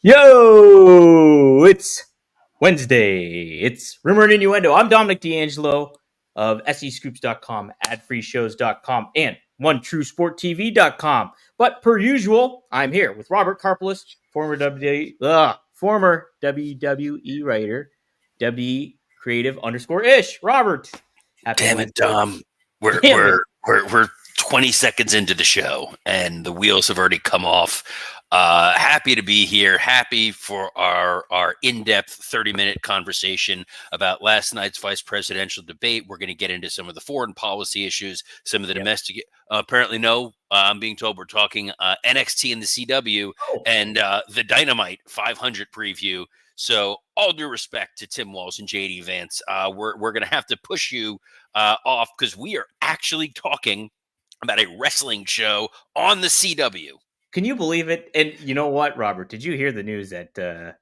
Yo, it's Wednesday. It's Rumor and Innuendo. I'm Dominic D'Angelo of SEScoops.com, adfreeshows.com, and OneTrueSportTV.com. But per usual, I'm here with Robert Karpelis, former WWE writer, WWE creative _ish. Robert, happy Damn it, Wednesday. Dom. We're Damn it. we're we're 20 seconds into the show and the wheels have already come off. Happy to be here. Happy for our in-depth 30-minute conversation about last night's vice presidential debate. We're going to get into some of the foreign policy issues, some of the domestic. Apparently, no. I'm being told we're talking NXT and the CW and the Dynamite 500 preview. So, all due respect to Tim Walsh and JD Vance, we're going to have to push you off because we are actually talking about a wrestling show on the CW. Can you believe it? And you know what, Robert? Did you hear the news that the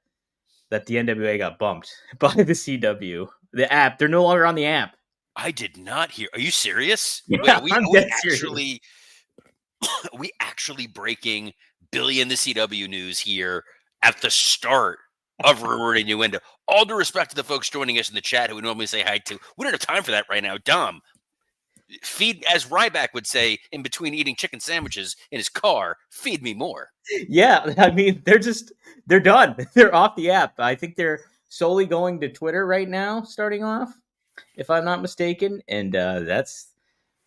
NWA got bumped by the CW? The app. They're no longer on the app. I did not hear. Are you serious? Yeah, Wait, are we I'm dead serious. are we actually breaking Billy and the CW news here at the start of Rumor and Innuendo? All due respect to the folks joining us in the chat who we normally say hi to. We don't have time for that right now. Dom, feed, as Ryback would say, in between eating chicken sandwiches in his car, feed me more. Yeah, I mean, they're done. They're off the app. I think they're solely going to Twitter right now, starting off, if I'm not mistaken. And that's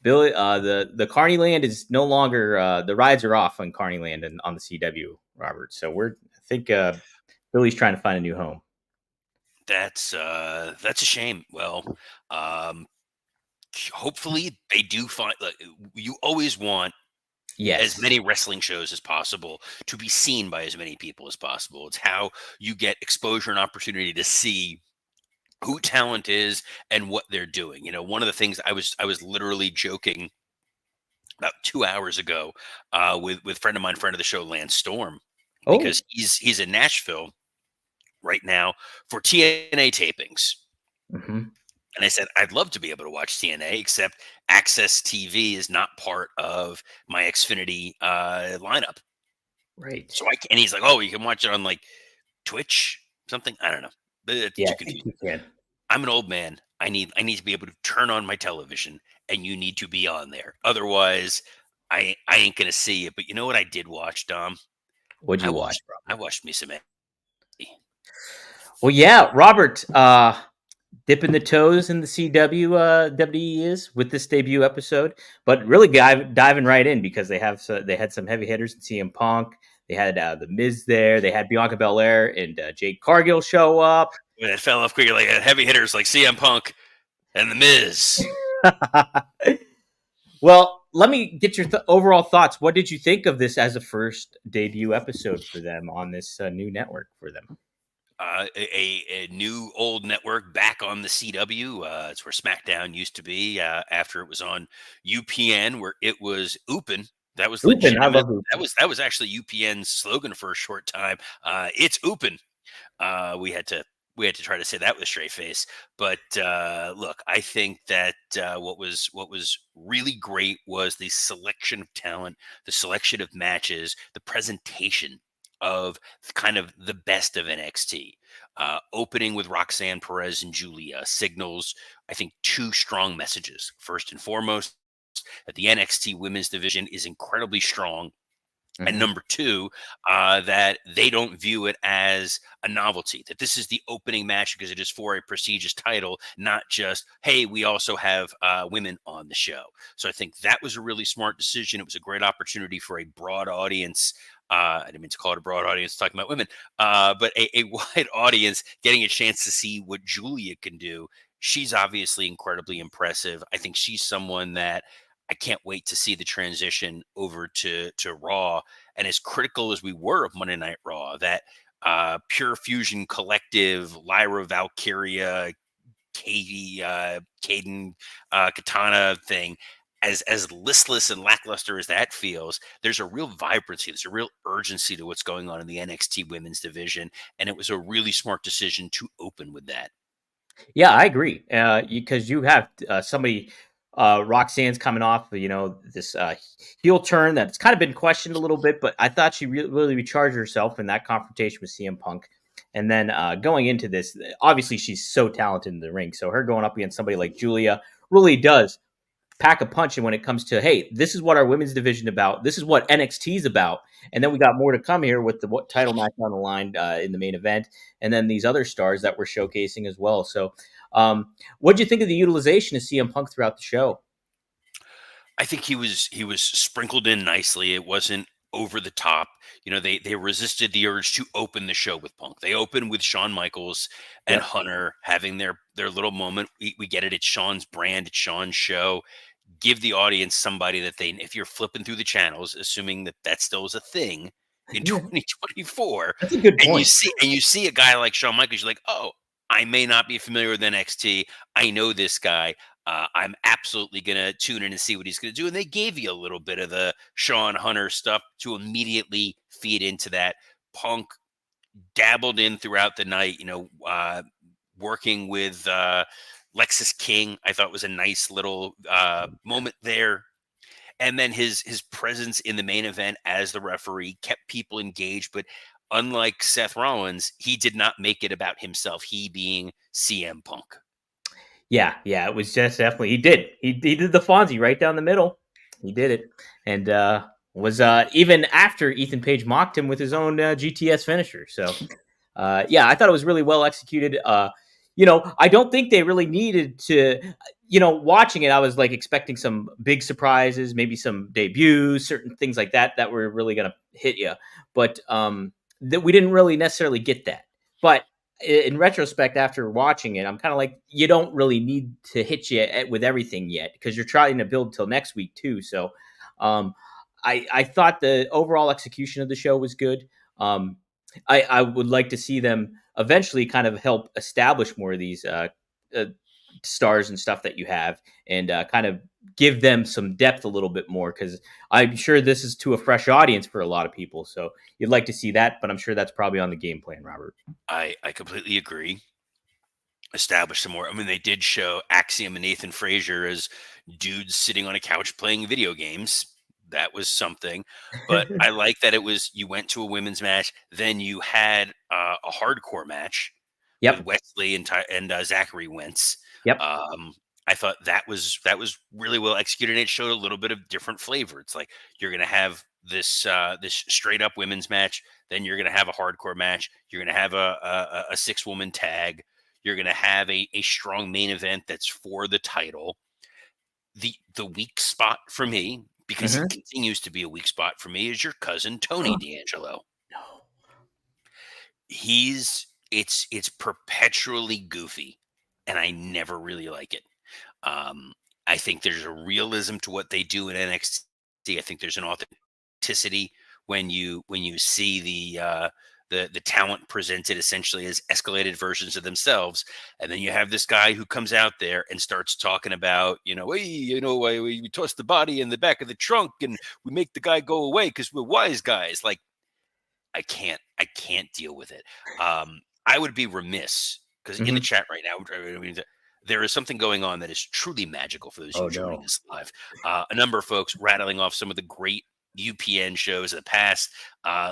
Billy. The Carneyland is no longer. The rides are off on Carneyland and on the CW, Robert. So I think Billy's trying to find a new home. That's a shame. Well, hopefully they do find. You always want as many wrestling shows as possible to be seen by as many people as possible. It's how you get exposure and opportunity to see who talent is and what they're doing. You know, one of the things I was literally joking about 2 hours ago with friend of the show, Lance Storm, because he's in Nashville right now for TNA tapings. Mm-hmm. And I said, I'd love to be able to watch TNA, except Access TV is not part of my Xfinity lineup. Right. So and he's like, oh, you can watch it on like Twitch, something. I don't know. It's too confusing. I'm an old man. I need to be able to turn on my television, and you need to be on there. Otherwise, I ain't gonna see it. But you know what I did watch, Dom? What'd you watch? I watched me some. Well, yeah, Robert. Dipping the toes in the CW WWE is with this debut episode, but really diving right in because they had some heavy hitters in CM Punk. They had the Miz there. They had Bianca Belair and Jade Cargill show up. When it fell off quicker, like heavy hitters like CM Punk and the Miz. Well, let me get your overall thoughts. What did you think of this as a first debut episode for them on this new network for them? A new old network back on the CW. It's where SmackDown used to be after it was on UPN, where it was Oopin. That was legitimate. I love Oopin. That was actually UPN's slogan for a short time. It's Oopin. We had to try to say that with a straight face. But look, I think that what was really great was the selection of talent, the selection of matches, the presentation of kind of the best of NXT. Opening with Roxanne Perez and Julia signals, I think, two strong messages. First and foremost, that the NXT women's division is incredibly strong. Mm-hmm. And number two, that they don't view it as a novelty, that this is the opening match because it is for a prestigious title, not just, hey, we also have women on the show. So I think that was a really smart decision. It was a great opportunity for a broad audience. I didn't mean to call it a broad audience talking about women, but a wide audience getting a chance to see what Julia can do. She's obviously incredibly impressive. I think she's someone that I can't wait to see the transition over to Raw. And as critical as we were of Monday Night Raw, that Pure Fusion Collective, Lyra Valkyria, Katie, Caden, Katana thing, as listless and lackluster as that feels, there's a real vibrancy, there's a real urgency to what's going on in the NXT women's division. And it was a really smart decision to open with that. Yeah, I agree. Because you have somebody Roxanne's coming off, this heel turn that's kind of been questioned a little bit, but I thought she really recharged herself in that confrontation with CM Punk. And then going into this, obviously she's so talented in the ring, so her going up against somebody like Julia really does pack a punch. And when it comes to, hey, this is what our women's division about, this is what NXT is about, and then we got more to come here with the title match on the line in the main event, and then these other stars that we're showcasing as well. So, what do you think of the utilization of CM Punk throughout the show? I think he was sprinkled in nicely. It wasn't over the top. They resisted the urge to open the show with Punk. They opened with Shawn Michaels and Yep. Hunter having their little moment. We get it. It's Shawn's brand. It's Shawn's show. Give the audience somebody that if you're flipping through the channels, assuming that still is a thing in Yeah, 2024, that's a good and you point. see a guy like Shawn Michaels, you're like, oh, I may not be familiar with NXT. I know this guy. I'm absolutely gonna tune in and see what he's gonna do. And they gave you a little bit of the Shawn Hunter stuff to immediately feed into that. Punk dabbled in throughout the night. Working with Lexus King, I thought was a nice little moment there. And then his presence in the main event as the referee kept people engaged. But unlike Seth Rollins, he did not make it about himself. He being CM Punk. Yeah, it was just definitely he did the Fonzie right down the middle. He did it, and was even after Ethan Page mocked him with his own GTS finisher. So yeah, I thought it was really well executed. I don't think they really needed to. Watching it, I was like expecting some big surprises, maybe some debuts, certain things like that were really gonna hit you. But that we didn't really necessarily get that. But in retrospect, after watching it, I'm kind of like, you don't really need to hit you with everything yet because you're trying to build till next week too. So, um, I thought the overall execution of the show was good. I would like to see them eventually kind of help establish more of these uh, stars and stuff that you have, and kind of give them some depth a little bit more, because I'm sure this is to a fresh audience for a lot of people. So you'd like to see that, but I'm sure that's probably on the game plan, Robert. I completely agree. Establish some more. I mean, they did show Axiom and Nathan Frazier as dudes sitting on a couch playing video games. That was something. But I like that you went to a women's match, then you had a hardcore match with Yep. Wesley and Zachary Wentz. Yep. Um, I thought that was really well executed. And it showed a little bit of different flavor. It's like you're going to have this straight up women's match, then you're going to have a hardcore match, you're going to have a 6-woman tag, you're going to have a strong main event that's for the title. The weak spot for me, because it Hmm. continues to be a weak spot for me, is your cousin Tony D'Angelo. No. It's perpetually goofy, and I never really like it. Um, I think there's a realism to what they do in NXT. I think there's an authenticity when you see the talent presented essentially as escalated versions of themselves, and then you have this guy who comes out there and starts talking about, hey, we toss the body in the back of the trunk and we make the guy go away because we're wise guys. Like, I can't deal with it. I would be remiss because in the Hmm. chat right now, I mean, there is something going on that is truly magical for those of Oh you joining no. us live. A number of folks rattling off some of the great UPN shows of the past.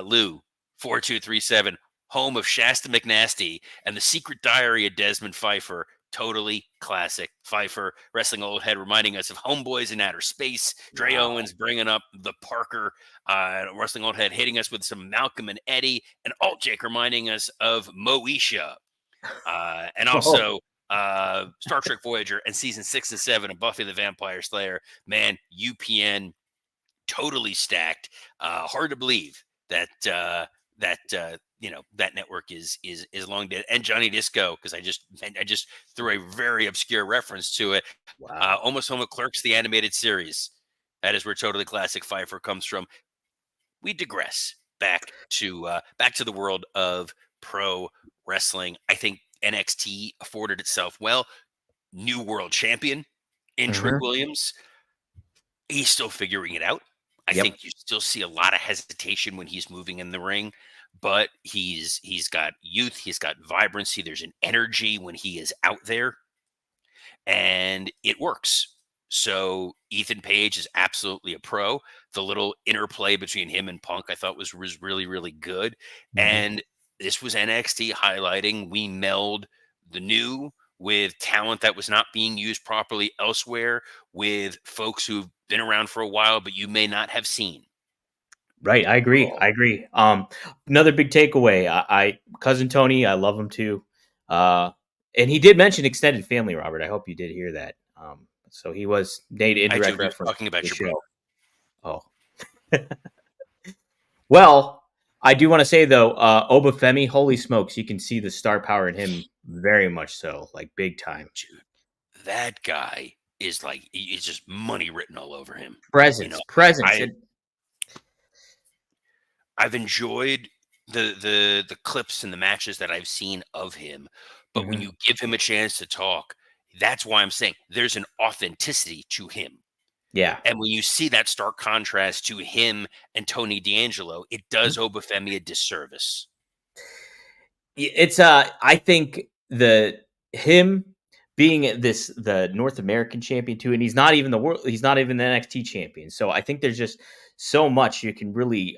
Lou 4237, home of Shasta McNasty and the Secret Diary of Desmond Pfeiffer. Totally classic. Pfeiffer, wrestling old head, reminding us of Homeboys in Outer Space. Dre Wow. Owens bringing up the Parker, wrestling old head, hitting us with some Malcolm and Eddie, and Alt Jake reminding us of Moesha. And Oh. also Star Trek Voyager and season 6 and 7 of Buffy the Vampire Slayer. Man, UPN totally stacked. Hard to believe that network is long dead. And Johnny Disco, because I just threw a very obscure reference to it. Wow. Almost Home with Clerks, the animated series. That is where Totally Classic Pfeiffer comes from. We digress back to the world of pro wrestling. I think NXT afforded itself well. New world champion in Trick Hmm. Williams. He's still figuring it out. I Yep. think you still see a lot of hesitation when he's moving in the ring, but he's got youth, he's got vibrancy. There's an energy when he is out there, and it works. So Ethan Page is absolutely a pro. The little interplay between him and Punk I thought was really, really good. Mhm. And this was NXT highlighting we meld the new with talent that was not being used properly elsewhere, with folks who've been around for a while, but you may not have seen. Right, I agree. Oh, I agree. Another big takeaway. I cousin Tony, I love him too. Uh, and he did mention extended family, Robert. I hope you did hear that. So he was made I indirect do. He was reference talking to the about your brother. show. Oh, well, I do want to say though, Obafemi, holy smokes, you can see the star power in him very much so, like big time. Dude, that guy is like, it's just money written all over him. You know, Presence, presence, I and I've enjoyed the clips and the matches that I've seen of him, but when mhm. you give him a chance to talk, that's why I'm saying there's an authenticity to him. Yeah. And when you see that stark contrast to him and Tony D'Angelo, it does Obafemi a disservice. It's I think the him being the North American champion too, and he's not even the NXT champion. So I think there's just so much you can really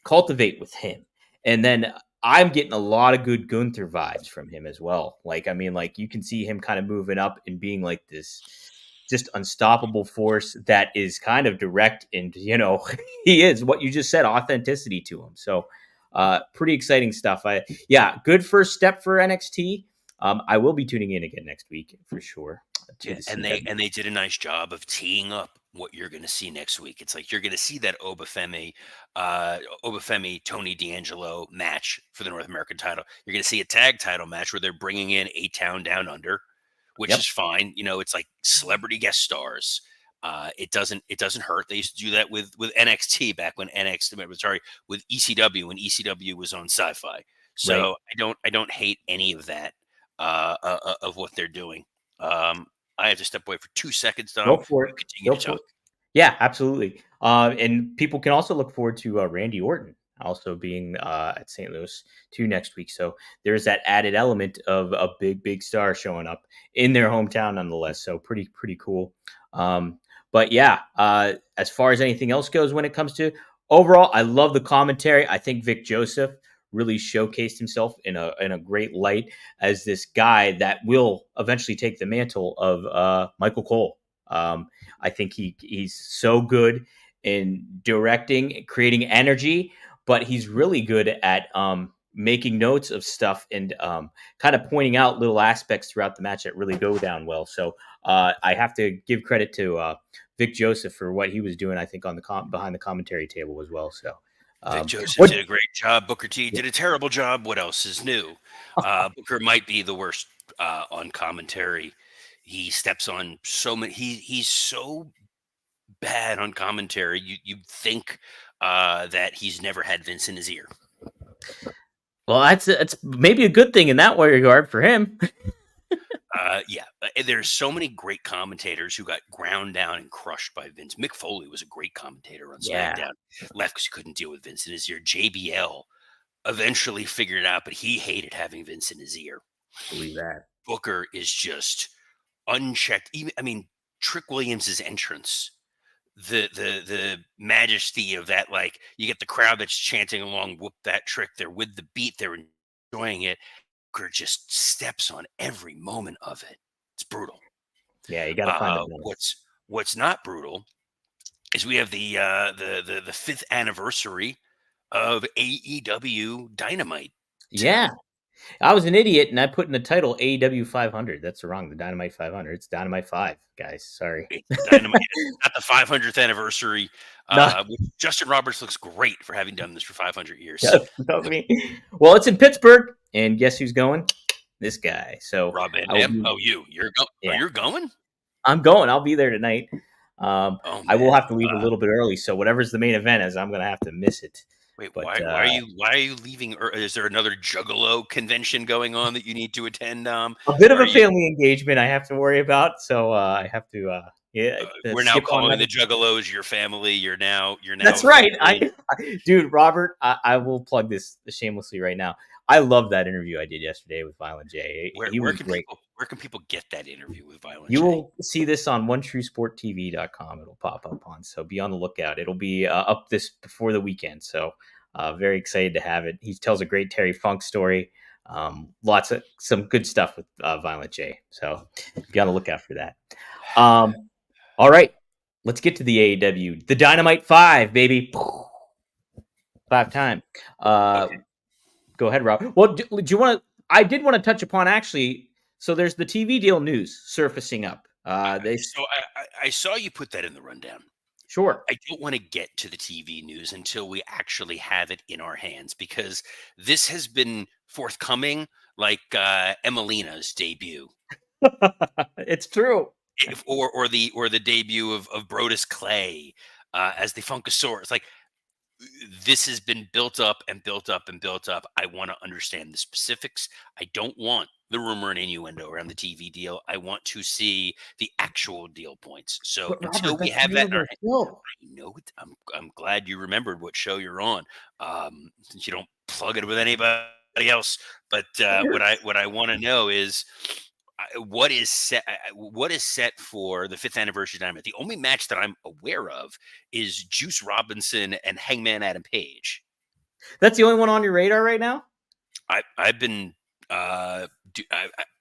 cultivate with him. And then I'm getting a lot of good Gunther vibes from him as well. Like I mean, like you can see him kind of moving up and being like this just unstoppable force that is kind of direct and he is what you just said, authenticity to him. So pretty exciting stuff. Yeah, good first step for NXT. I will be tuning in again next week for sure Yeah, to see and them. they did a nice job of teeing up what you're going to see next week. It's like you're going to see that Obafemi Tony D'Angelo match for the North American title. You're going to see a tag title match where they're bringing in A Town Down Under, which is Yep, fine. You know, it's like celebrity guest stars. It doesn't hurt. They used to do that with NXT back when sorry, with ECW when ECW was on Sci-Fi. right. So I don't hate any of that of what they're doing. Um, I have to step away for 2 seconds, Dom. Go for You it. continue Go to for talk. it. Yeah, absolutely. And people can also look forward to Randy Orton also being at St. Louis too next week. So there's that added element of a big star showing up in their hometown, nonetheless. So pretty cool. But yeah, as far as anything else goes, when it comes to overall, I love the commentary. I think Vic Joseph really showcased himself in a great light as this guy that will eventually take the mantle of Michael Cole. I think he's so good in directing, creating energy, but he's really good at making notes of stuff and kind of pointing out little aspects throughout the match that really go down well. So I have to give credit to Vic Joseph for what he was doing. I think on the behind the commentary table as well. So Vic Joseph what? did a great job. Booker T did a terrible job. What else is new? Booker might be the worst on commentary. He steps on so many. He's so bad on commentary. You'd think that he's never had Vince in his ear. Well, that's maybe a good thing in that regard for him. Yeah, there's so many great commentators who got ground down and crushed by Vince. Mick Foley was a great commentator on Yeah, SmackDown. Left because he couldn't deal with Vince in his ear. JBL eventually figured it out, but he hated having Vince in his ear. believe that. Booker is just unchecked. Even I mean, Trick Williams's entrance, the majesty of that. Like you get the crowd that's chanting along, "Whoop that trick!" They're with the beat. They're enjoying it. Booker just steps on every moment of it. It's brutal. Yeah, you got to find a balance. What's not brutal is we have the fifth anniversary of AEW Dynamite Yeah, tonight. I was an idiot and I put in the title AEW 500. That's wrong. The Dynamite 500. It's Dynamite 5, guys. Sorry. It's Dynamite, not the 500th anniversary. No, Justin Roberts looks great for having done this for 500 years. doesn't mean. Well, it's in Pittsburgh, and guess who's going? This guy. So Rob Van I will Dam. be. Oh, you're go. Oh, Yeah, you're going. I'm going. I'll be there tonight. Oh I will man. have to leave a little bit early, so whatever's the main event is, I'm gonna have to miss it. Wait. But Why are you leaving? Or is there another Juggalo convention going on that you need to attend? a bit of Are a you? family engagement I have to worry about, so I have to yeah We're now skip on calling that. the Juggalos your family. You're now That's right. officially. Dude, Robert, I will plug this shamelessly right now. I love that interview I did yesterday with Violent J. Where He where was can great. people Where can people get that interview with Violent You J? will see this on OneTrueSportTV.com. It'll pop up on, so be on the lookout. It'll be up this before the weekend, so very excited to have it. He tells a great Terry Funk story. Lots of some good stuff with Violent J. So be on the lookout for that. All right, let's get to the AEW, the Dynamite 5, baby. 5 time. Okay. Go ahead, Rob. Well, do you want to? I did want to touch upon actually. So there's the TV deal news surfacing up. They So I saw you put that in the rundown. Sure. I don't want to get to the TV news until we actually have it in our hands because this has been forthcoming like Emelina's debut. It's true. Or the debut of Brodus Clay as the Funkasaurus. Like this has been built up and built up and built up. I want to understand the specifics. I don't want the rumor and innuendo around the TV deal. I want to see the actual deal points. So But until Robert, we that's the have name that of in our the show. I know it. I'm glad you remembered what show you're on. Since you don't plug it with anybody else. But what I want to know is what is set for the 5th anniversary Dynamite. The only match that I'm aware of is Juice Robinson and Hangman Adam Page. That's the only one on your radar right now. I've been I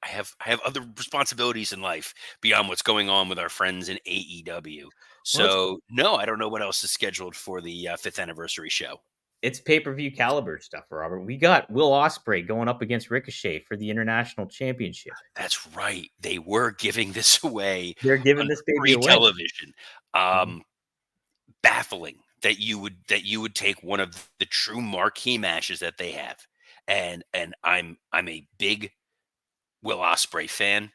have other responsibilities in life beyond what's going on with our friends in AEW. Well, So no, I don't know what else is scheduled for the 5th anniversary show. it's pay-per-view caliber stuff, Robert. We got Will Ospreay going up against Ricochet for the international championship. That's right. They were giving this away They're giving on this baby free away. television. Baffling that you would take one of the true marquee matches that they have. And I'm a big Will Ospreay fan.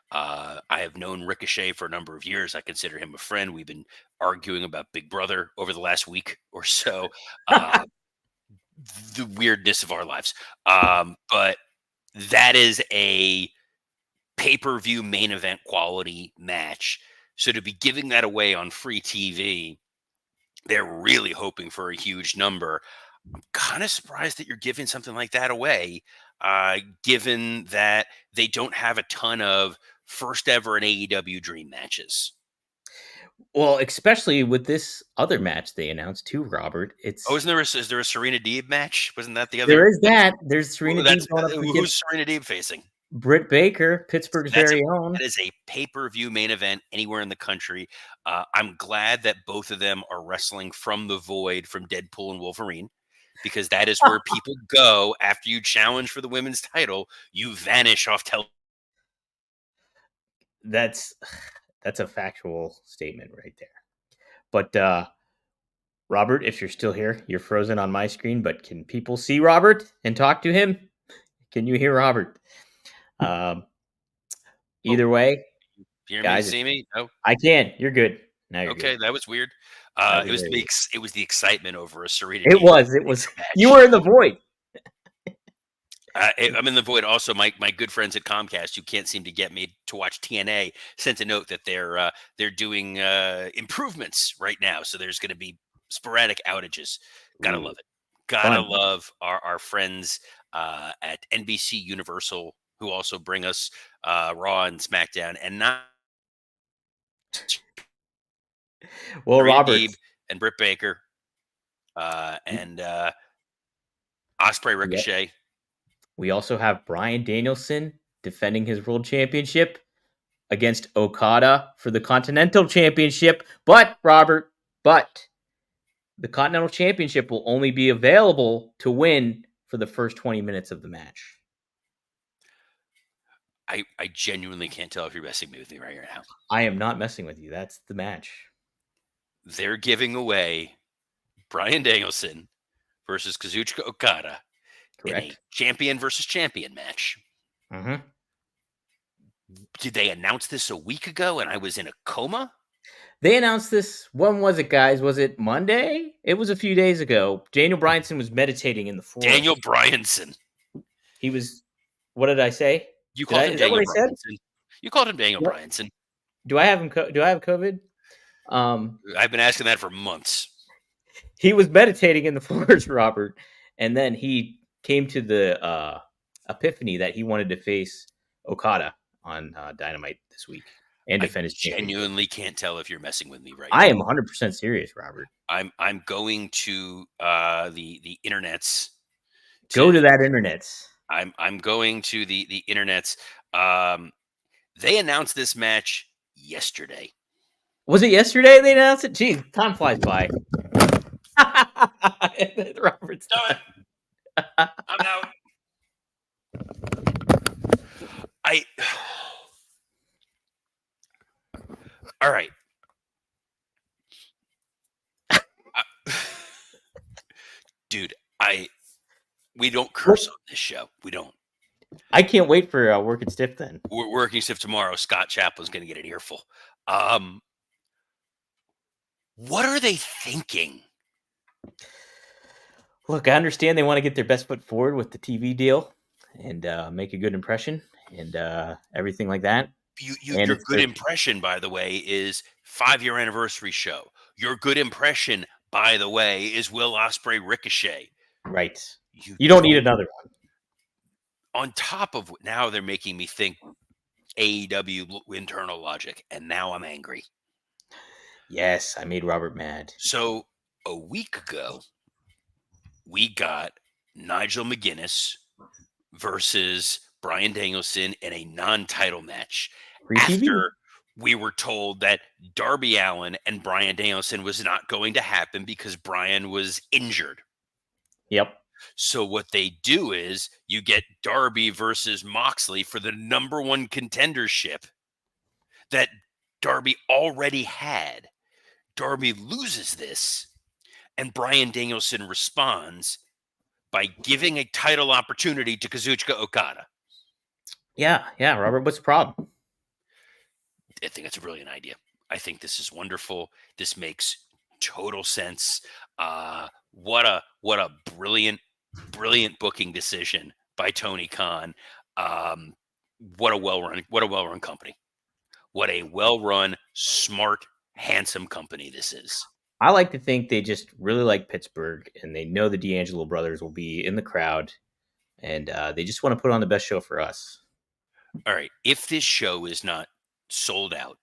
I have known Ricochet for a number of years. I consider him a friend. We've been arguing about Big Brother over the last week or so. The weirdness of our lives. But that is a pay-per-view main event quality match. So to be giving that away on free TV, they're really hoping for a huge number. I'm kind of surprised that you're giving something like that away, given that they don't have a ton of first ever in AEW dream matches. Well, especially with this other match they announced too, Robert. Oh, It's is there a Serena Deeb match? Wasn't that the there other? is that. There's Serena Deeb That's going up who's against Serena Deeb facing? Britt Baker, Pittsburgh's That's a very own. that is a pay-per-view main event anywhere in the country. I'm glad that both of them are wrestling from the void from Deadpool and Wolverine, because that is where people go after you challenge for the women's title. You vanish off television. That's a factual statement right there. But Robert, if you're still here, you're frozen on my screen, but can people see Robert and talk to him? Can you hear Robert? Either way, Hear me? guys, See me? No. I can. You're good. Now you're Okay, good. that was weird. That It was was very it was the excitement over a Serena It Deeb was. It was. You match. were in the void. I'm in the void. Also, my good friends at Comcast, who can't seem to get me to watch TNA, sent a note that they're doing improvements right now. So there's going to be sporadic outages. Gotta Ooh, love it. Gotta fun. love our friends at NBC Universal, who also bring us Raw and SmackDown, and not Well, Serena Robert, Deeb and Britt Baker and Osprey we Ricochet. we also have Bryan Danielson defending his world championship against Okada for the Continental Championship. But, Robert, the Continental Championship will only be available to win for the first 20 minutes of the match. I genuinely can't tell if you're messing with me right now. I am not messing with you. That's the match. They're giving away Bryan Danielson versus Kazuchika Okada in a Correct? champion versus champion match. Mm-hmm. Did they announce this a week ago and I was in a coma? They announced this. When was it, guys? Was it Monday? It was a few days ago. Daniel Bryanson was meditating in the forest. Daniel Bryanson. He was. What did I say? You called him Is that Daniel what I said? Bryanson. You called him Daniel What? Bryanson. Do I have him? Do I have COVID? I've been asking that for months. He was meditating in the forest, Robert, and then he came to the epiphany that he wanted to face Okada. on Dynamite this week and I defend his championship. genuinely can't tell if you're messing with me right I now. am 100% serious, Robert. I'm going to the internets Go to to that internet. I'm going to the internets. Um, they announced this match yesterday. Was it yesterday they announced it? Jeez, time flies by. Robert's Done. I'm out. I all right. I, dude, we don't curse on this show. We don't. I can't wait for Working Stiff then. We're working stiff tomorrow. Scott Chaplin's going to get an earful. What are they thinking? Look, I understand they want to get their best foot forward with the TV deal and make a good impression and everything like that. And Your it's good impression, by the way, is 5-year anniversary show. Your good impression, by the way, is Will Ospreay Ricochet. right. You don't need another one. On top of now, they're making me think AEW internal logic, and now I'm angry. Yes, I made Robert mad. So a week ago, we got Nigel McGuinness versus Bryan Danielson in a non-title match. Free TV. After we were told that Darby Allin and Bryan Danielson was not going to happen because Bryan was injured. Yep. So what they do is you get Darby versus Moxley for the number one contendership that Darby already had. Darby loses this, and Bryan Danielson responds by giving a title opportunity to Kazuchika Okada. Yeah, Robert, what's the problem? I think it's a brilliant idea. I think this is wonderful. This makes total sense. What a brilliant booking decision by Tony Khan. What a well run company. What a well run, smart, handsome company this is. I like to think they just really like Pittsburgh and they know the D'Angelo brothers will be in the crowd and they just want to put on the best show for us. All right. If this show is not sold out,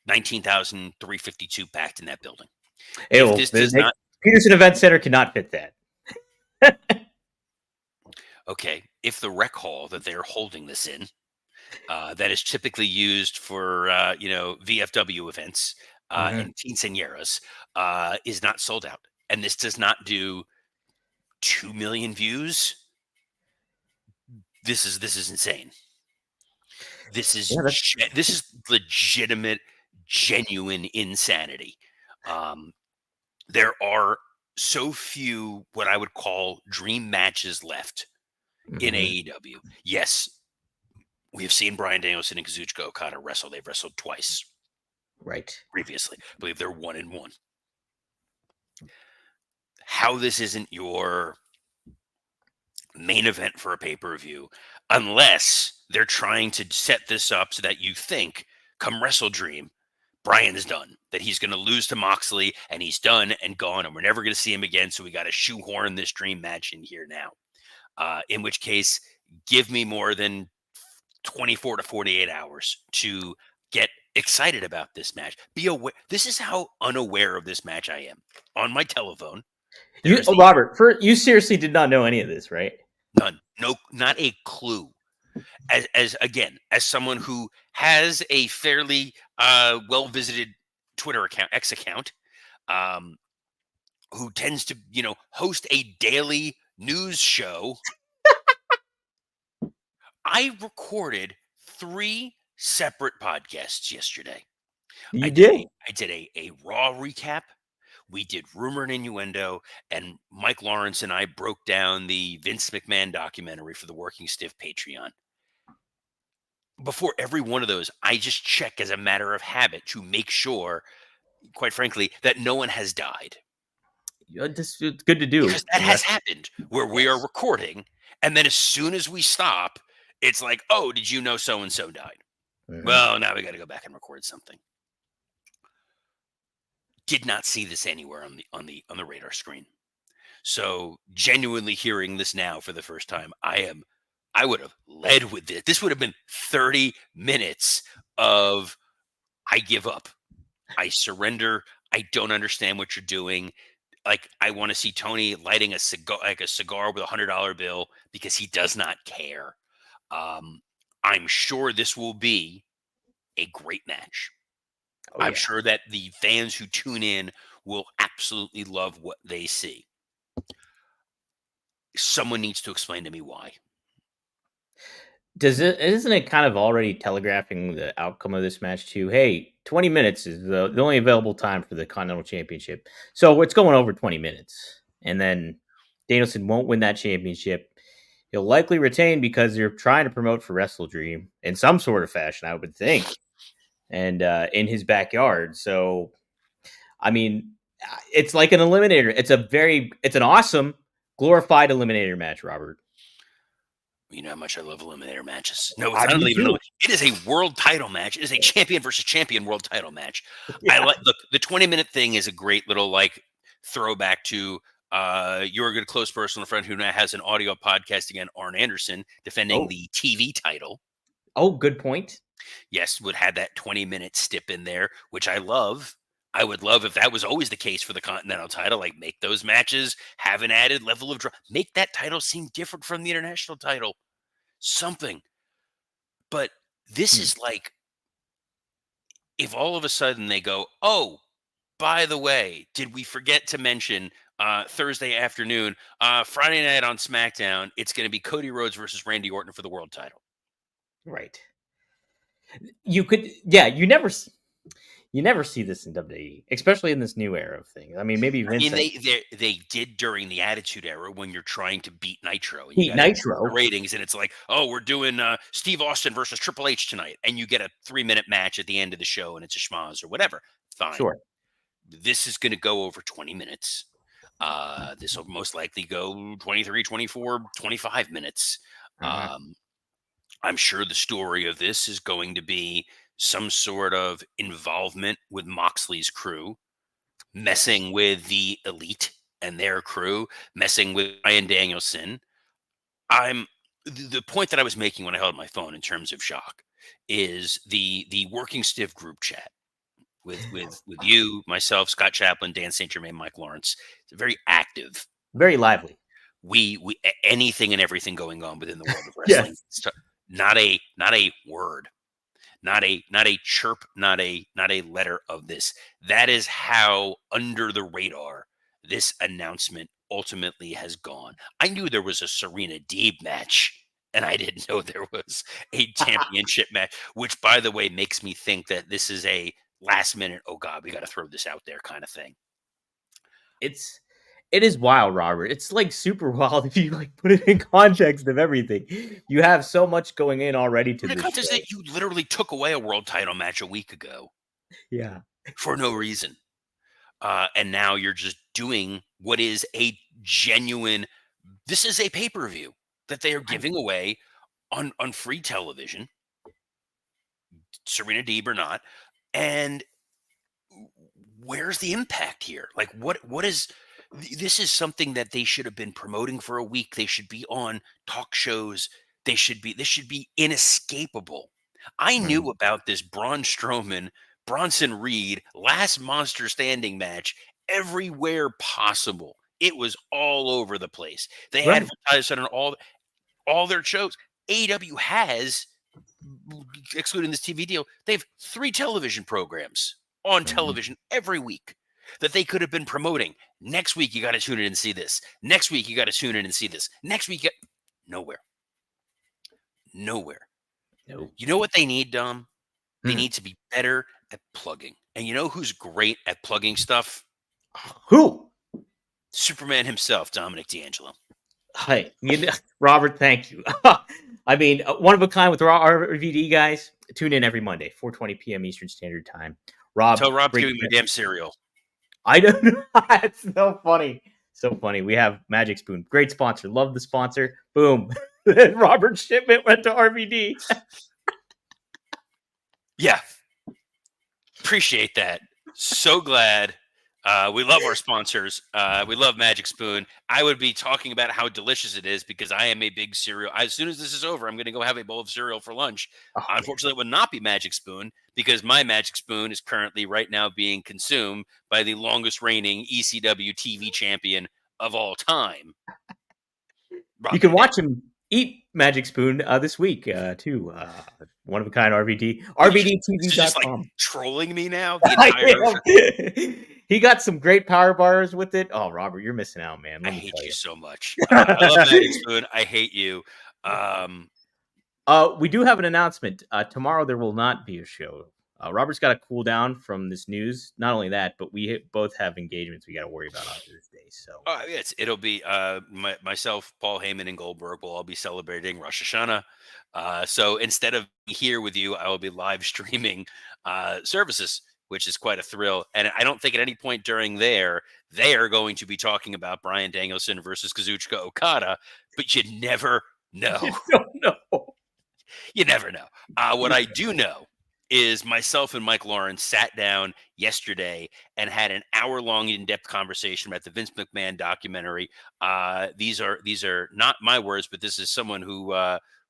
19,352 packed in that building. If this does not, Peterson Event Center cannot fit that. Okay. If the rec hall that they're holding this in, that is typically used for VFW events and quinceañeras, is not sold out, and this does not do 2 million views, this is insane. This is legitimate, genuine insanity. There are so few what I would call dream matches left in AEW. Yes, we have seen Bryan Danielson and Kazuchika Okada wrestle. They've wrestled twice. Right. Previously. I believe they're 1-1. How this isn't your main event for a pay-per-view, unless they're trying to set this up so that you think, come Wrestle Dream, Bryan is done, that he's going to lose to Moxley and he's done and gone and we're never going to see him again. So we got to shoehorn this dream match in here now. In which case, give me more than 24 to 48 hours to get excited about this match. Be aware. This is how unaware of this match I am. On my telephone. Robert, you seriously did not know any of this, right? None. No, not a clue. As someone who has a fairly well-visited Twitter account, X account, who tends to, host a daily news show, I recorded 3 separate podcasts yesterday. I did a Raw recap. We did Rumor and Innuendo, and Mike Lawrence and I broke down the Vince McMahon documentary for the Working Stiff Patreon. Before every one of those, I just check as a matter of habit to make sure, quite frankly, that no one has died. It's good to do. Because that has happened where we are recording, and then as soon as we stop, it's like, oh, did you know so-and-so died? Well, now we got to go back and record something. Did not see this anywhere on the radar screen. So genuinely hearing this now for the first time, I am I would have led with this. This would have been 30 minutes of I give up. I surrender. I don't understand what you're doing. Like, I want to see Tony lighting a cigar, like a cigar with $100 bill, because he does not care. Um, I'm sure this will be a great match. Oh I'm yeah. sure that the fans who tune in will absolutely love what they see. Someone needs to explain to me why. Isn't it kind of already telegraphing the outcome of this match too? Hey, 20 minutes is the only available time for the Continental Championship. So it's going over 20 minutes. And then Danielson won't win that championship. He'll likely retain because they're trying to promote for Wrestle Dream in some sort of fashion, I would think. And in his backyard. So I mean, it's like an eliminator. It's an awesome glorified eliminator match, Robert. You know how much I love eliminator matches. No, it's I not do even. too. It is a world title match. It is a champion versus champion world title match. I Yeah. like the 20-minute thing is a great little like throwback to you're a good close personal friend who now has an audio podcast again, Arn Anderson defending Oh, the TV title. oh, good point. Yes, would have that 20-minute stip in there, which I love. I would love if that was always the case for the Continental title. Like, make those matches have an added level of drama. Make that title seem different from the international title. Something. But this Hmm. is like if all of a sudden they go, oh, by the way, did we forget to mention Thursday afternoon, Friday night on SmackDown, it's going to be Cody Rhodes versus Randy Orton for the world title. Right. You could, yeah. You never see this in WWE, especially in this new era of things. I mean, maybe I mean, Vince they did during the Attitude Era when you're trying to beat Nitro and you Heat got to get the Nitro. ratings, and it's like, oh, we're doing Steve Austin versus Triple H tonight, and you get a 3-minute match at the end of the show, and it's a schmoz or whatever. Fine. Sure. This is going to go over 20 minutes. This will most likely go 23, 24, 25 minutes. Uh-huh. I'm sure the story of this is going to be some sort of involvement with Moxley's crew, Yes. messing with the Elite and their crew, messing with Ryan Danielson. I'm the point that I was making when I held my phone in terms of shock is the working stiff group chat with you, myself, Scott Chaplin, Dan St. Germain, Mike Lawrence. It's very active. Very lively. Anything and everything going on within the world of wrestling. Yes. Not a word, not a chirp, not a letter of this. That is how under the radar this announcement ultimately has gone. I knew there was a Serena Deeb match, and I didn't know there was a championship match, which, by the way, makes me think that this is a last minute, oh God, we got to throw this out there kind of thing. It is wild, Robert. It's like super wild if you like put it in context of everything. You have so much going in already to In the this context show. that you literally took away a world title match a week ago Yeah. for no reason. And now you're just doing what is a genuine, this is a pay-per-view that they are Right. giving away on free television, Serena Deeb or not. And where's the impact here? Like what is this is something that they should have been promoting for a week. They should be on talk shows. This should be inescapable. I Mhm. knew about this Braun Strowman, Bronson Reed last monster standing match everywhere possible. It was all over the place. They Right. advertised it on all their shows. AEW has, excluding this TV deal, they have 3 television programs on Mhm. television every week that they could have been promoting. Next week, you got to tune in and see this. Next week, you got to tune in and see this. Next week, nowhere. Nowhere. No. You know what they need, Dom? They Hmm. need to be better at plugging. And you know who's great at plugging stuff? Who? Superman himself, Dominic D'Angelo. Hey, Robert, thank you. I mean, one of a kind with our RVD guys. Tune in every Monday, 4:20 p.m. Eastern Standard Time. Rob, Tell Rob to great. give me my damn cereal. I don't know. It's so funny. So funny. We have Magic Spoon. Great sponsor. Love the sponsor. Boom. Robert shipment went to RVD. Yeah. Appreciate that. So glad. We love our sponsors. We love Magic Spoon. I would be talking about how delicious it is because I am a big cereal. As soon as this is over, I'm going to go have a bowl of cereal for lunch. Oh man. Unfortunately, it would not be Magic Spoon because my Magic Spoon is currently right now being consumed by the longest reigning ECW TV champion of all time, You Rob can Van Dam. watch him eat Magic Spoon this week too. One of a kind RVD. Are you just like RVDTV.com. trolling me now? The I entire show? am. He got some great power bars with it. Oh, Robert, you're missing out, man. I Let me hate tell you you. so much. I love Magic Spoon. I hate you. Um, We do have an announcement. Tomorrow there will not be a show. Robert's got to cool down from this news. Not only that, but we both have engagements we got to worry about on Thursday. So it'll be myself, Paul Heyman, and Goldberg will all be celebrating Rosh Hashanah. So instead of here with you, I will be live streaming services, which is quite a thrill. And I don't think at any point during there they are going to be talking about Bryan Danielson versus Kazuchika Okada, but you never know. you don't know. You never know. What I do know is myself and Mike Lawrence sat down yesterday and had an hour-long in-depth conversation about the Vince McMahon documentary. These are not my words, but this is someone who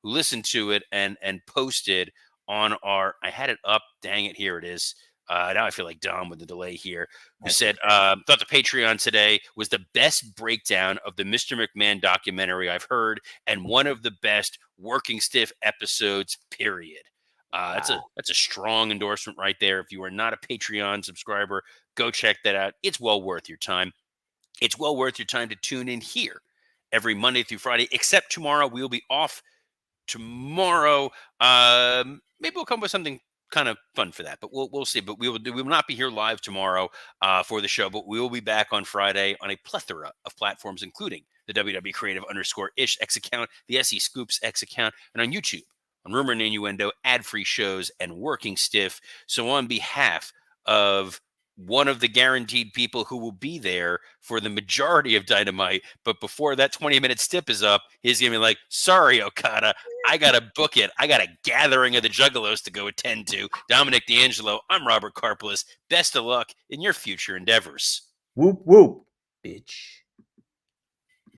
listened to it and posted on our. I had it up. Dang it, here it is. Now I feel like Dom with the delay here. Who That's said okay. thought the Patreon today was the best breakdown of the Mr. McMahon documentary I've heard, and one of the best working stiff episodes. Period. That's a strong endorsement right there. If you are not a Patreon subscriber, go check that out. It's well worth your time. It's well worth your time to tune in here every Monday through Friday, except tomorrow. We'll be off tomorrow. Maybe we'll come with something kind of fun for that, but we'll see. But we will not be here live tomorrow for the show, but we will be back on Friday on a plethora of platforms, including the WWE Creative _ish X account, the SE Scoops X account, and on YouTube on Rumor and Innuendo, ad-free shows, and Working Stiff. So on behalf of one of the guaranteed people who will be there for the majority of Dynamite, but before that 20-minute stip is up, he's going to be like, sorry, Okada, I got to book it. I got a gathering of the Juggalos to go attend to. Dominic D'Angelo, I'm Robert Karpolis. Best of luck in your future endeavors. Whoop whoop, bitch.